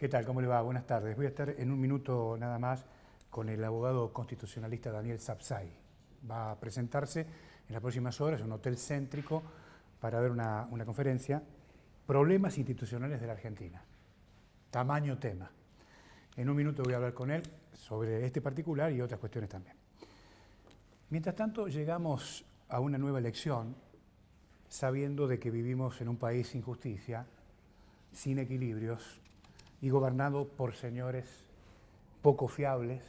¿Qué tal? ¿Cómo le va? Buenas tardes. Voy a estar en un minuto nada más con el abogado constitucionalista Daniel Sapsay. Va a presentarse en las próximas horas en un hotel céntrico para dar una conferencia. Problemas institucionales de la Argentina. Tamaño tema. En un minuto voy a hablar con él sobre este particular y otras cuestiones también. Mientras tanto, llegamos a una nueva elección sabiendo de que vivimos en un país sin justicia, sin equilibrios y gobernado por señores poco fiables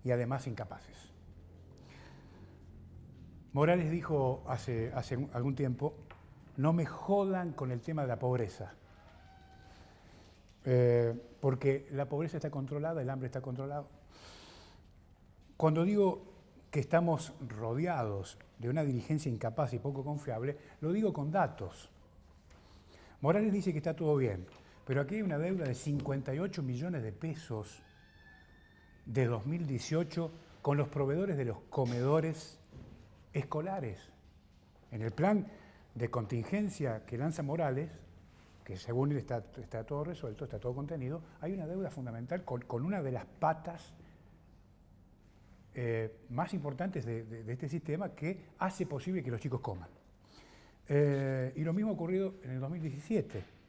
y además incapaces. Morales dijo hace algún tiempo, no me jodan con el tema de la pobreza, porque la pobreza está controlada, el hambre está controlado. Cuando digo que estamos rodeados de una dirigencia incapaz y poco confiable, lo digo con datos. Morales dice que está todo bien, pero aquí hay una deuda de 58 millones de pesos de 2018 con los proveedores de los comedores escolares. En el plan de contingencia que lanza Morales, que según él está todo resuelto, está todo contenido, hay una deuda fundamental con una de las patas más importantes de este sistema que hace posible que los chicos coman. Y lo mismo ha ocurrido en el 2017.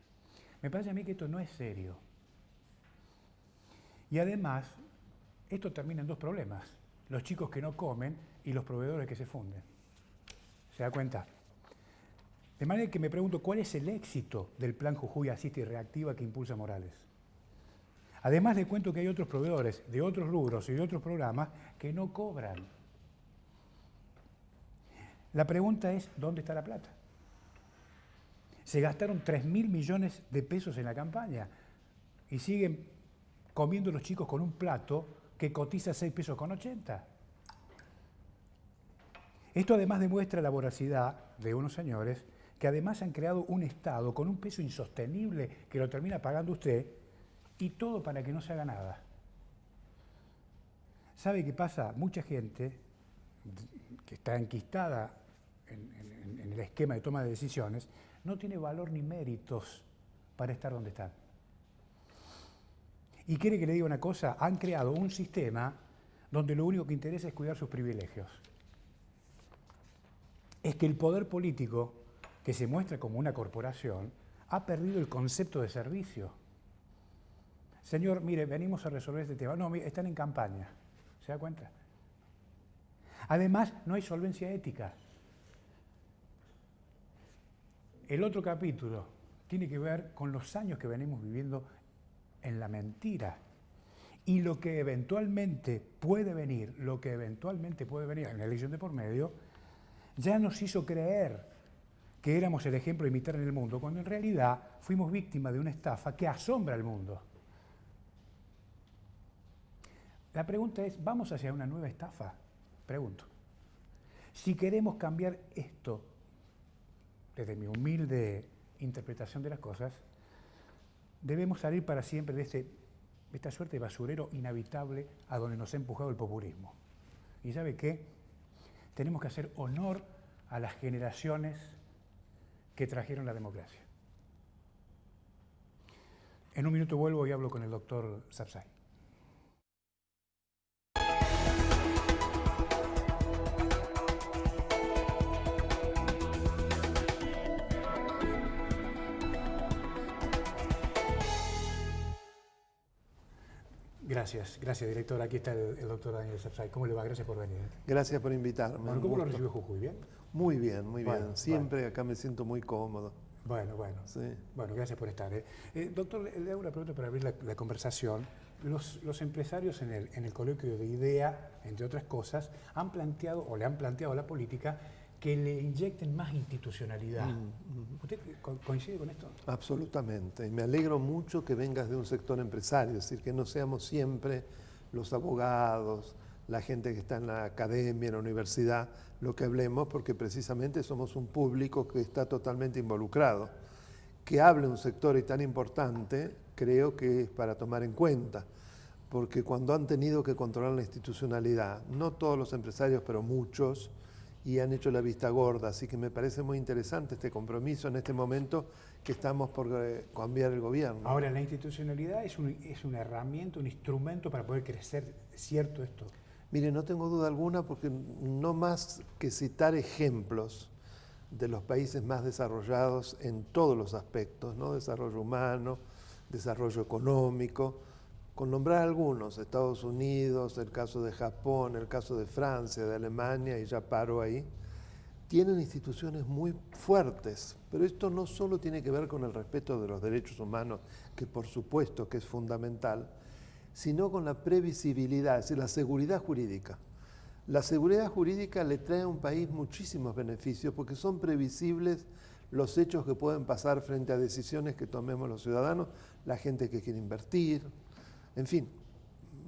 Me parece a mí que esto no es serio. Y además, esto termina en dos problemas. Los chicos que no comen y los proveedores que se funden. ¿Se da cuenta? De manera que me pregunto, ¿cuál es el éxito del plan Jujuy Asiste y Reactiva que impulsa Morales? Además le cuento que hay otros proveedores de otros rubros y de otros programas que no cobran. La pregunta es, ¿dónde está la plata? Se gastaron 3.000 millones de pesos en la campaña y siguen comiendo los chicos con un plato que cotiza 6 pesos con 80. Esto además demuestra la voracidad de unos señores que además han creado un Estado con un peso insostenible que lo termina pagando usted y todo para que no se haga nada. ¿Sabe qué pasa? Mucha gente que está enquistada en el esquema de toma de decisiones no tiene valor ni méritos para estar donde están. Y quiere que le diga una cosa, han creado un sistema donde lo único que interesa es cuidar sus privilegios. Es que el poder político, que se muestra como una corporación, ha perdido el concepto de servicio. Señor, mire, venimos a resolver este tema. No, mire, están en campaña. ¿Se da cuenta? Además, no hay solvencia ética. El otro capítulo tiene que ver con los años que venimos viviendo en la mentira. Y lo que eventualmente puede venir, en la elección de por medio, ya nos hizo creer que éramos el ejemplo a imitar en el mundo, cuando en realidad fuimos víctimas de una estafa que asombra al mundo. La pregunta es, ¿vamos hacia una nueva estafa? Pregunto. Si queremos cambiar esto, desde mi humilde interpretación de las cosas, debemos salir para siempre de esta suerte de basurero inhabitable a donde nos ha empujado el populismo. ¿Y sabe qué? Tenemos que hacer honor a las generaciones que trajeron la democracia. En un minuto vuelvo y hablo con el doctor Sapsay. Gracias, director. Aquí está el doctor Daniel Sapsay. ¿Cómo le va? Gracias por venir. Gracias por invitarme. Bueno, ¿cómo lo recibió Jujuy? ¿Bien? Muy bien, muy bien. Bueno, Siempre acá me siento muy cómodo. Bueno. Sí. Bueno, gracias por estar. Doctor, le hago una pregunta para abrir la conversación. Los empresarios en el coloquio de IDEA, entre otras cosas, han planteado, o le han planteado a la política, que le inyecten más institucionalidad. ¿Usted coincide con esto? Absolutamente. Y me alegro mucho que vengas de un sector empresario, es decir, que no seamos siempre los abogados, la gente que está en la academia, en la universidad, lo que hablemos, porque precisamente somos un público que está totalmente involucrado. Que hable un sector tan importante, creo que es para tomar en cuenta, porque cuando han tenido que controlar la institucionalidad, no todos los empresarios, pero muchos, y han hecho la vista gorda. Así que me parece muy interesante este compromiso en este momento que estamos por cambiar el gobierno. Ahora, la institucionalidad es una herramienta, un instrumento para poder crecer, ¿cierto esto? Mire, no tengo duda alguna porque no más que citar ejemplos de los países más desarrollados en todos los aspectos, ¿no? Desarrollo humano, desarrollo económico, con nombrar algunos, Estados Unidos, el caso de Japón, el caso de Francia, de Alemania, y ya paro ahí, tienen instituciones muy fuertes, pero esto no solo tiene que ver con el respeto de los derechos humanos, que por supuesto que es fundamental, sino con la previsibilidad, es decir, la seguridad jurídica. La seguridad jurídica le trae a un país muchísimos beneficios porque son previsibles los hechos que pueden pasar frente a decisiones que tomemos los ciudadanos, la gente que quiere invertir, en fin,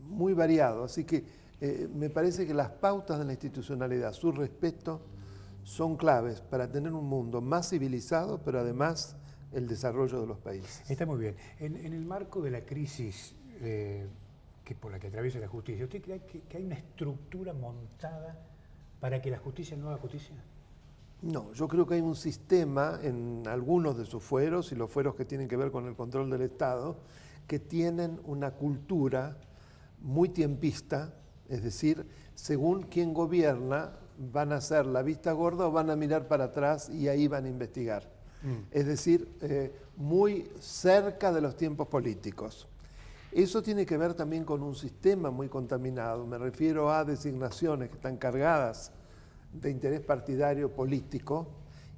muy variado. Así que me parece que las pautas de la institucionalidad, su respeto, son claves para tener un mundo más civilizado, pero además el desarrollo de los países. Está muy bien. En el marco de la crisis por la que atraviesa la justicia, ¿usted cree que hay una estructura montada para que la justicia no haga justicia? No, yo creo que hay un sistema en algunos de sus fueros, y los fueros que tienen que ver con el control del Estado, que tienen una cultura muy tiempista, es decir, según quién gobierna, van a hacer la vista gorda o van a mirar para atrás y ahí van a investigar. Es decir, muy cerca de los tiempos políticos. Eso tiene que ver también con un sistema muy contaminado. Me refiero a designaciones que están cargadas de interés partidario político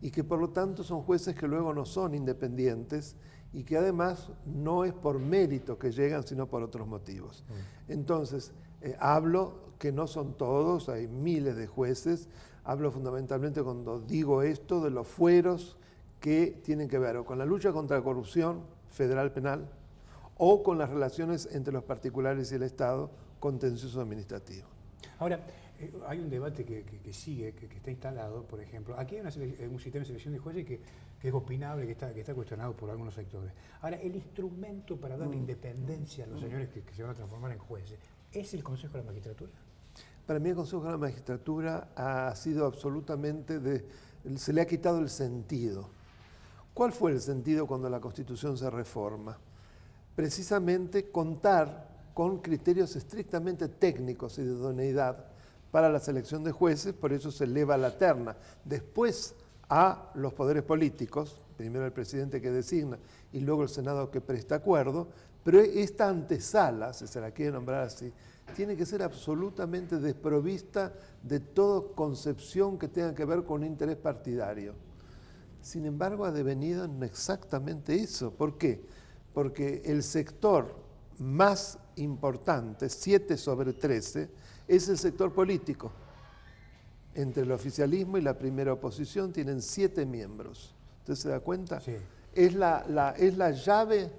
y que por lo tanto son jueces que luego no son independientes y que además no es por mérito que llegan, sino por otros motivos. Entonces, hablo que no son todos, hay miles de jueces, hablo fundamentalmente cuando digo esto de los fueros que tienen que ver o con la lucha contra la corrupción federal penal o con las relaciones entre los particulares y el Estado, contencioso administrativo. Ahora, hay un debate que sigue, que está instalado, por ejemplo. Aquí hay un sistema de selección de jueces que es opinable, que está cuestionado por algunos sectores. Ahora, el instrumento para darle independencia a los señores que se van a transformar en jueces, ¿es el Consejo de la Magistratura? Para mí el Consejo de la Magistratura ha sido absolutamente se le ha quitado el sentido. ¿Cuál fue el sentido cuando la Constitución se reforma? Precisamente contar con criterios estrictamente técnicos y de idoneidad para la selección de jueces, por eso se eleva la terna. Después a los poderes políticos, primero el presidente que designa y luego el Senado que presta acuerdo, pero esta antesala, si se la quiere nombrar así, tiene que ser absolutamente desprovista de toda concepción que tenga que ver con interés partidario. Sin embargo, ha devenido en exactamente eso. ¿Por qué? Porque el sector más importante, 7 sobre 13, es el sector político. Entre el oficialismo y la primera oposición tienen 7 miembros. ¿Usted se da cuenta? Sí. Es la llave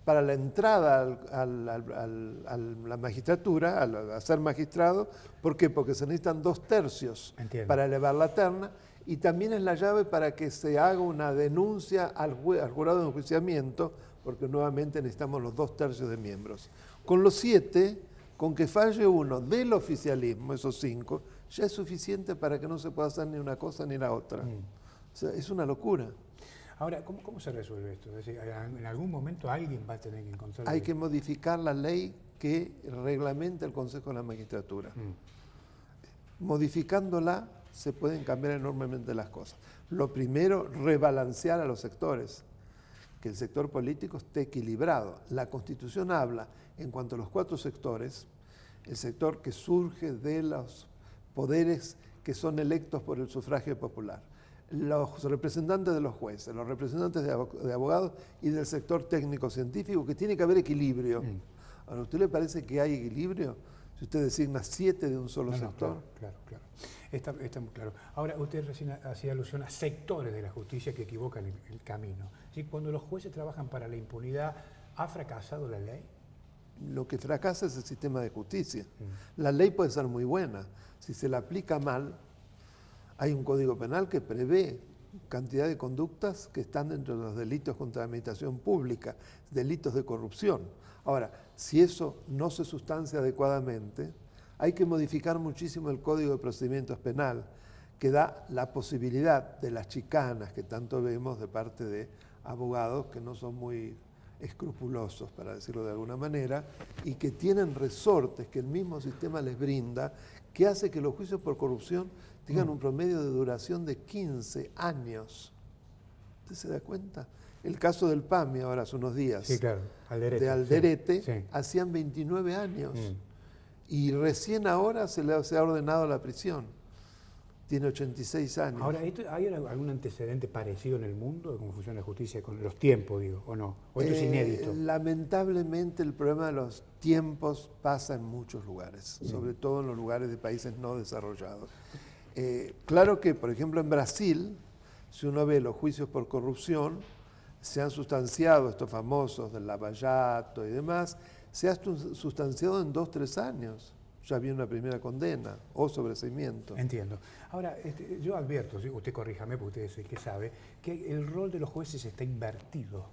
para la entrada a la magistratura, a ser magistrado. ¿Por qué? Porque se necesitan 2/3 para elevar la terna, y también es la llave para que se haga una denuncia al jurado de enjuiciamiento, porque nuevamente necesitamos los 2/3 de miembros. Con los 7, con que falle uno del oficialismo, esos 5, ya es suficiente para que no se pueda hacer ni una cosa ni la otra. O sea, es una locura. Ahora, ¿cómo se resuelve esto? Es decir, en algún momento alguien va a tener que encontrar... Hay que modificar la ley que reglamenta el Consejo de la Magistratura. Modificándola se pueden cambiar enormemente las cosas. Lo primero, rebalancear a los sectores, que el sector político esté equilibrado. La Constitución habla, en cuanto a los 4 sectores, el sector que surge de los poderes que son electos por el sufragio popular, los representantes de los jueces, los representantes de abogados y del sector técnico-científico, que tiene que haber equilibrio. ¿A usted le parece que hay equilibrio si usted designa 7 de un solo sector? Claro. Está muy claro. Ahora, usted recién hacía alusión a sectores de la justicia que equivocan el camino. ¿Sí? Cuando los jueces trabajan para la impunidad, ¿ha fracasado la ley? Lo que fracasa es el sistema de justicia. La ley puede ser muy buena. Si se la aplica mal, hay un código penal que prevé cantidad de conductas que están dentro de los delitos contra la administración pública, delitos de corrupción. Ahora, si eso no se sustancia adecuadamente, hay que modificar muchísimo el Código de Procedimientos Penal, que da la posibilidad de las chicanas que tanto vemos de parte de abogados que no son muy escrupulosos, para decirlo de alguna manera, y que tienen resortes que el mismo sistema les brinda, que hace que los juicios por corrupción tengan un promedio de duración de 15 años. ¿Usted se da cuenta? El caso del PAMI ahora hace unos días, Sí, claro, Alderete. de Alderete, Sí. hacían 29 años. Y recién ahora se ha ordenado la prisión. Tiene 86 años. Ahora, ¿hay algún antecedente parecido en el mundo de cómo funciona la justicia con los tiempos, digo, o no? ¿O esto es inédito? Lamentablemente el problema de los tiempos pasa en muchos lugares, sobre todo en los lugares de países no desarrollados. Claro que, por ejemplo, en Brasil, si uno ve los juicios por corrupción, se han sustanciado estos famosos del Lava Jato y demás, se ha sustanciado en 2-3 años. Ya había una primera condena o sobreseimiento. Entiendo. Ahora, yo advierto, usted corríjame porque usted es el que sabe, que el rol de los jueces está invertido.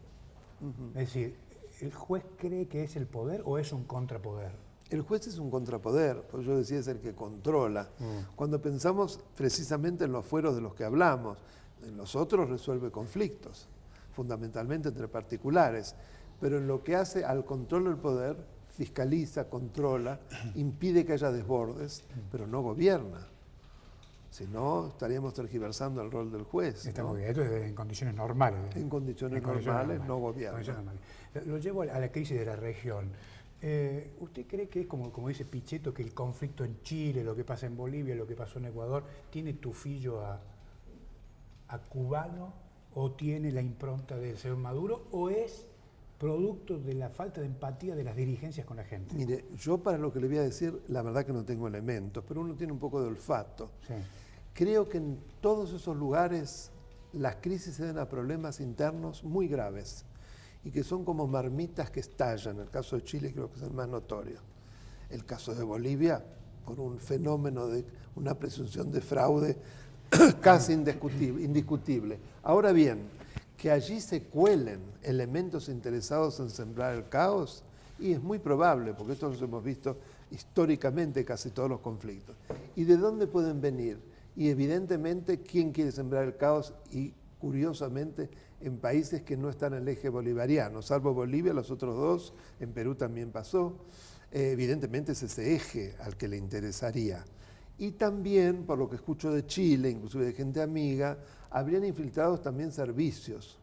Es decir, ¿el juez cree que es el poder o es un contrapoder? El juez es un contrapoder, pues yo decía es el que controla. Cuando pensamos precisamente en los fueros de los que hablamos, en los otros resuelve conflictos, fundamentalmente entre particulares, pero en lo que hace al control del poder, fiscaliza, controla, impide que haya desbordes, pero no gobierna. Si no, estaríamos tergiversando el rol del juez. Está ¿no? muy bien, esto es en condiciones normales. En condiciones normales no gobierna. Lo llevo a la crisis de la región. ¿Usted cree que es como dice Pichetto, que el conflicto en Chile, lo que pasa en Bolivia, lo que pasó en Ecuador, tiene tufillo a cubano o tiene la impronta del señor Maduro o es producto de la falta de empatía de las dirigencias con la gente? Mire, yo para lo que le voy a decir, la verdad que no tengo elementos, pero uno tiene un poco de olfato. Sí. Creo que en todos esos lugares las crisis se deben a problemas internos muy graves y que son como marmitas que estallan. El caso de Chile creo que es el más notorio. El caso de Bolivia, por un fenómeno de una presunción de fraude casi indiscutible. Ahora bien, que allí se cuelen elementos interesados en sembrar el caos, y es muy probable, porque esto lo hemos visto históricamente casi todos los conflictos. ¿Y de dónde pueden venir? Y evidentemente, ¿quién quiere sembrar el caos? Y curiosamente, en países que no están en el eje bolivariano, salvo Bolivia, los otros dos, en Perú también pasó, evidentemente es ese eje al que le interesaría. Y también, por lo que escucho de Chile, inclusive de gente amiga, habrían infiltrados también servicios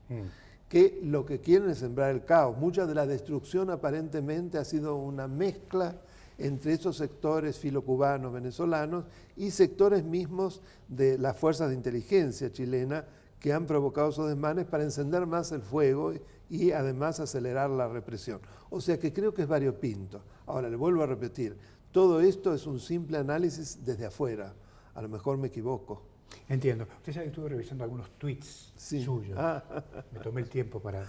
que lo que quieren es sembrar el caos. Mucha de la destrucción aparentemente ha sido una mezcla entre esos sectores filocubanos, venezolanos y sectores mismos de las fuerzas de inteligencia chilena que han provocado esos desmanes para encender más el fuego y además acelerar la represión. O sea que creo que es variopinto. Ahora, le vuelvo a repetir, todo esto es un simple análisis desde afuera. A lo mejor me equivoco. Entiendo. Usted sabe que estuve revisando algunos tweets suyos. Me tomé el tiempo para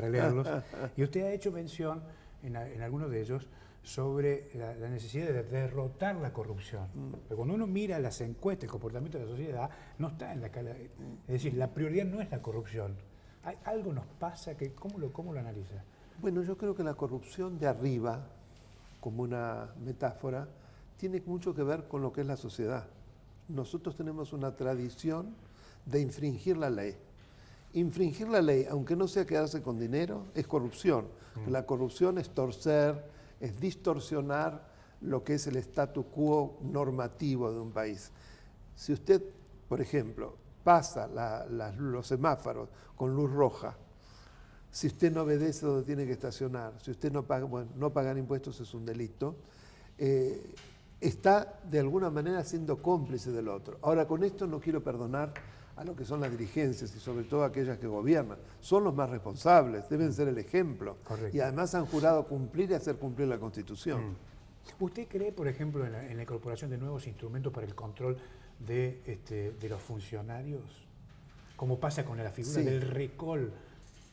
leerlos. Y usted ha hecho mención en algunos de ellos sobre la necesidad de derrotar la corrupción. Pero cuando uno mira las encuestas, el comportamiento de la sociedad, no está en la cara. Es decir, la prioridad no es la corrupción. Algo nos pasa que, ¿cómo lo analiza? Bueno, yo creo que la corrupción de arriba, como una metáfora, tiene mucho que ver con lo que es la sociedad. Nosotros tenemos una tradición de infringir la ley. Infringir la ley, aunque no sea quedarse con dinero, es corrupción. La corrupción es torcer, es distorsionar lo que es el statu quo normativo de un país. Si usted, por ejemplo, pasa los semáforos con luz roja, si usted no obedece donde tiene que estacionar, si usted no paga, bueno, no pagar impuestos es un delito, está de alguna manera siendo cómplice del otro. Ahora, con esto no quiero perdonar a lo que son las dirigencias y sobre todo aquellas que gobiernan. Son los más responsables, deben ser el ejemplo. Correcto. Y además han jurado cumplir y hacer cumplir la Constitución. ¿Usted cree, por ejemplo, en la incorporación de nuevos instrumentos para el control de los funcionarios? Como pasa con la figura del recall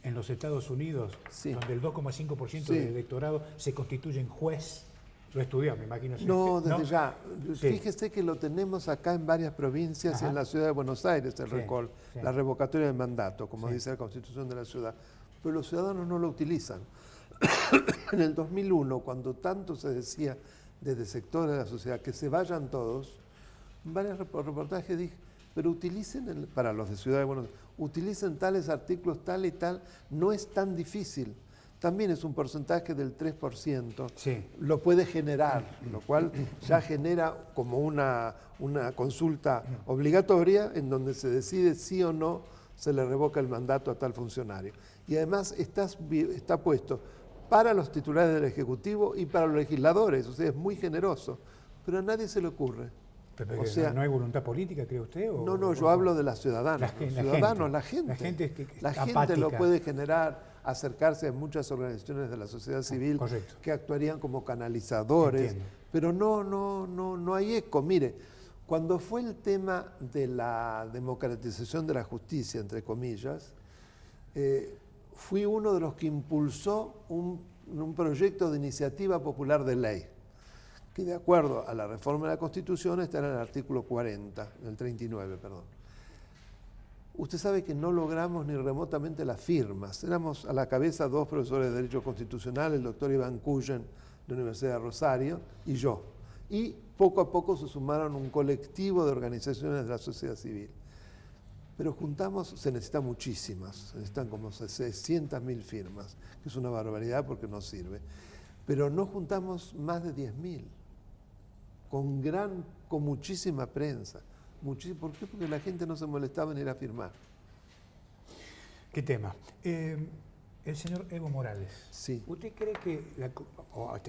en los Estados Unidos, donde el 2,5% del electorado se constituye en juez. Lo estudió, me imagino. No, desde ya. Fíjese que lo tenemos acá en varias provincias y en la ciudad de Buenos Aires, el recall, la revocatoria del mandato, como dice la Constitución de la ciudad. Pero los ciudadanos no lo utilizan. En el 2001, cuando tanto se decía desde sectores de la sociedad que se vayan todos, en varios reportajes dije, pero utilicen, para los de Ciudad de Buenos Aires, utilicen tales artículos tal y tal, no es tan difícil. También es un porcentaje del 3%, Sí. lo puede generar, lo cual ya genera como una consulta obligatoria en donde se decide sí o no se le revoca el mandato a tal funcionario. Y además está puesto para los titulares del Ejecutivo y para los legisladores, o sea, es muy generoso, pero a nadie se le ocurre. Pero, O sea, ¿no hay voluntad política, cree usted? no, yo hablo de la ciudadanos. La gente. La gente La gente lo puede generar, acercarse a muchas organizaciones de la sociedad civil que actuarían como canalizadores, Entiendo. pero no hay eco. Mire, cuando fue el tema de la democratización de la justicia, entre comillas, fui uno de los que impulsó un proyecto de iniciativa popular de ley, que de acuerdo a la reforma de la Constitución está en el artículo 40, en el 39, perdón. Usted sabe que no logramos ni remotamente las firmas. Éramos a la cabeza 2 profesores de Derecho Constitucional, el doctor Iván Cullen, de la Universidad de Rosario, y yo. Y poco a poco se sumaron un colectivo de organizaciones de la sociedad civil. Pero juntamos, se necesitan muchísimas, se necesitan como 600.000 firmas, que es una barbaridad porque no sirve. Pero no juntamos más de 10.000, con muchísima prensa. ¿Por qué? Porque la gente no se molestaba en ir a firmar. ¿Qué tema? El señor Evo Morales. Sí. ¿Usted cree que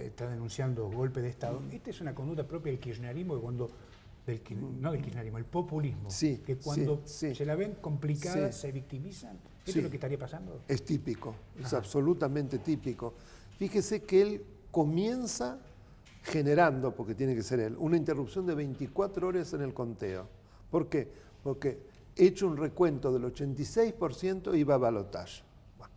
está denunciando golpe de Estado? ¿Esta es una conducta propia del kirchnerismo, no del kirchnerismo, el populismo? Sí, que cuando sí. se la ven complicada Sí. se victimizan. ¿Esto Sí. es lo que estaría pasando? Es típico, es Ajá. absolutamente típico. Fíjese que él comienza generando, porque tiene que ser él, una interrupción de 24 horas en el conteo. ¿Por qué? Porque hecho un recuento del 86% iba a balotaje. Bueno.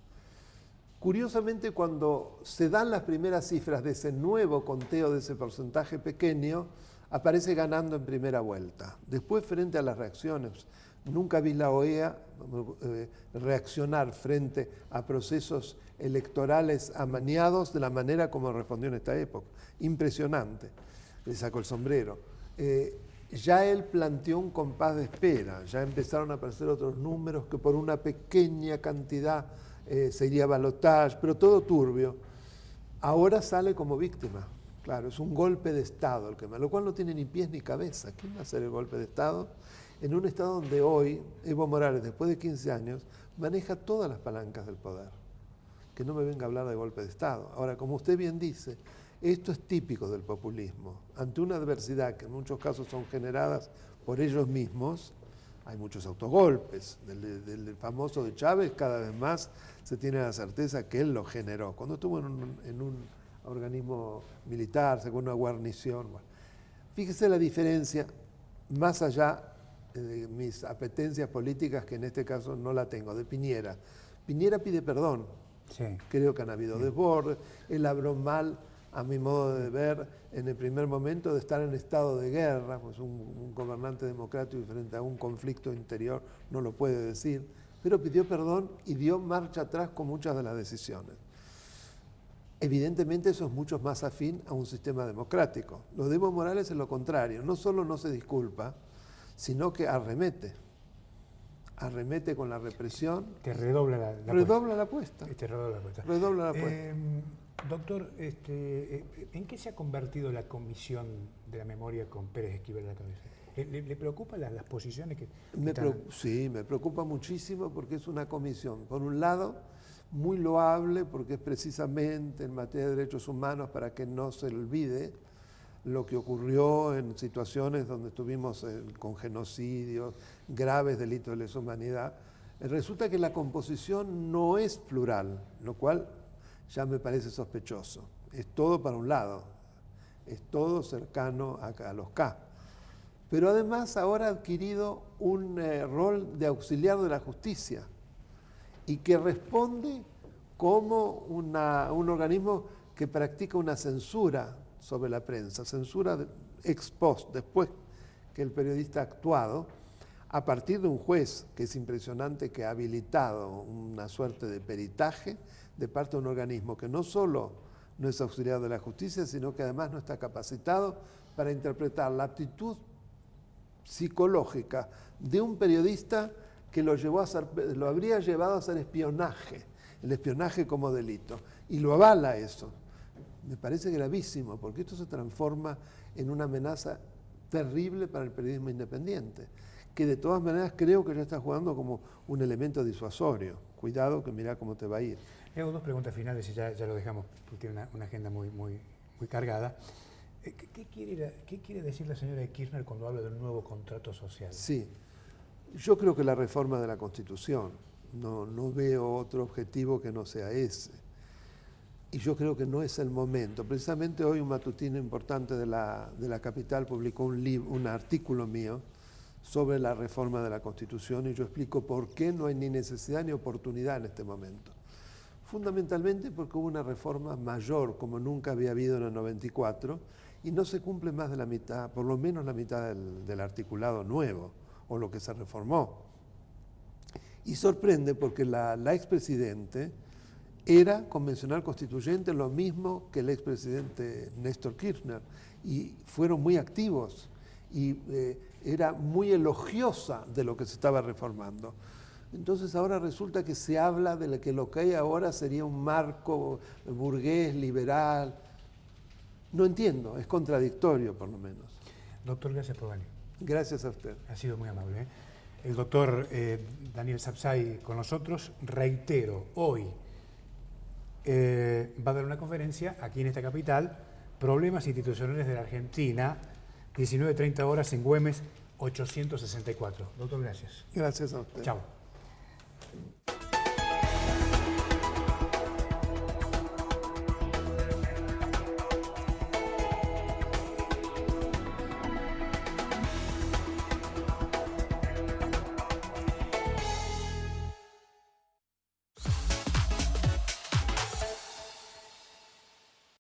Curiosamente, cuando se dan las primeras cifras de ese nuevo conteo, de ese porcentaje pequeño, aparece ganando en primera vuelta. Después, frente a las reacciones, nunca vi la OEA reaccionar frente a procesos electorales amañados de la manera como respondió en esta época. Impresionante. Le sacó el sombrero. Ya él planteó un compás de espera, ya empezaron a aparecer otros números que por una pequeña cantidad se iría a balotaje, pero todo turbio. Ahora sale como víctima. Claro, es un golpe de Estado el que lo cual no tiene ni pies ni cabeza. ¿Quién va a hacer el golpe de Estado? En un Estado donde hoy Evo Morales, después de 15 años, maneja todas las palancas del poder. Que no me venga a hablar de golpe de Estado. Ahora, como usted bien dice, esto es típico del populismo. Ante una adversidad que en muchos casos son generadas por ellos mismos, hay muchos autogolpes. Del famoso de Chávez, cada vez más se tiene la certeza que él lo generó. Cuando estuvo en un organismo militar, según una guarnición. Bueno, fíjese la diferencia, más allá de mis apetencias políticas, que en este caso no la tengo, de Piñera. Piñera pide perdón. Sí. Creo que han habido desbordes. Él habló mal, a mi modo de ver, en el primer momento de estar en estado de guerra, pues un gobernante democrático frente a un conflicto interior no lo puede decir, pero pidió perdón y dio marcha atrás con muchas de las decisiones. Evidentemente eso es mucho más afín a un sistema democrático. Lo de Evo Morales es lo contrario, no solo no se disculpa, sino que arremete con la represión. Te redobla la apuesta. Redobla la apuesta. Te redobla la apuesta. Redobla la apuesta. Doctor, ¿en qué se ha convertido la comisión de la memoria con Pérez Esquivel a la cabeza? ¿Le preocupan las posiciones que están? Sí, me preocupa muchísimo porque es una comisión, por un lado, muy loable porque es precisamente en materia de derechos humanos para que no se olvide lo que ocurrió en situaciones donde estuvimos con genocidios, graves delitos de lesa humanidad. Resulta que la composición no es plural, lo cual ya me parece sospechoso. Es todo para un lado, es todo cercano a los K. Pero además ahora ha adquirido un rol de auxiliar de la justicia y que responde como un organismo que practica una censura sobre la prensa, censura ex post, después que el periodista ha actuado, a partir de un juez que es impresionante, que ha habilitado una suerte de peritaje de parte de un organismo que no solo no es auxiliar de la justicia, sino que además no está capacitado para interpretar la actitud psicológica de un periodista que lo habría llevado a hacer espionaje, el espionaje como delito, y lo avala eso. Me parece gravísimo, porque esto se transforma en una amenaza terrible para el periodismo independiente, que de todas maneras creo que ya está jugando como un elemento disuasorio. Cuidado, que mirá cómo te va a ir. Le hago dos preguntas finales y ya lo dejamos, porque tiene una agenda muy cargada. ¿Qué quiere decir la señora Kirchner cuando habla del nuevo contrato social? Sí, yo creo que la reforma de la Constitución, no veo otro objetivo que no sea ese. Y yo creo que no es el momento. Precisamente hoy un matutino importante de la capital publicó un artículo mío sobre la reforma de la Constitución y yo explico por qué no hay ni necesidad ni oportunidad en este momento. Fundamentalmente porque hubo una reforma mayor como nunca había habido en el 94 y no se cumple más de la mitad, por lo menos la mitad del articulado nuevo o lo que se reformó. Y sorprende porque la expresidente era convencional constituyente, lo mismo que el expresidente Néstor Kirchner, y fueron muy activos y era muy elogiosa de lo que se estaba reformando. Entonces ahora resulta que se habla de que lo que hay ahora sería un marco burgués, liberal. No entiendo, es contradictorio por lo menos. Doctor, gracias por venir. Gracias a usted. Ha sido muy amable, ¿eh? El doctor Daniel Sapsay con nosotros. Reitero, hoy va a dar una conferencia aquí en esta capital, Problemas institucionales de la Argentina, 19:30 horas en Güemes 864. Doctor, gracias. Gracias a usted. Chao.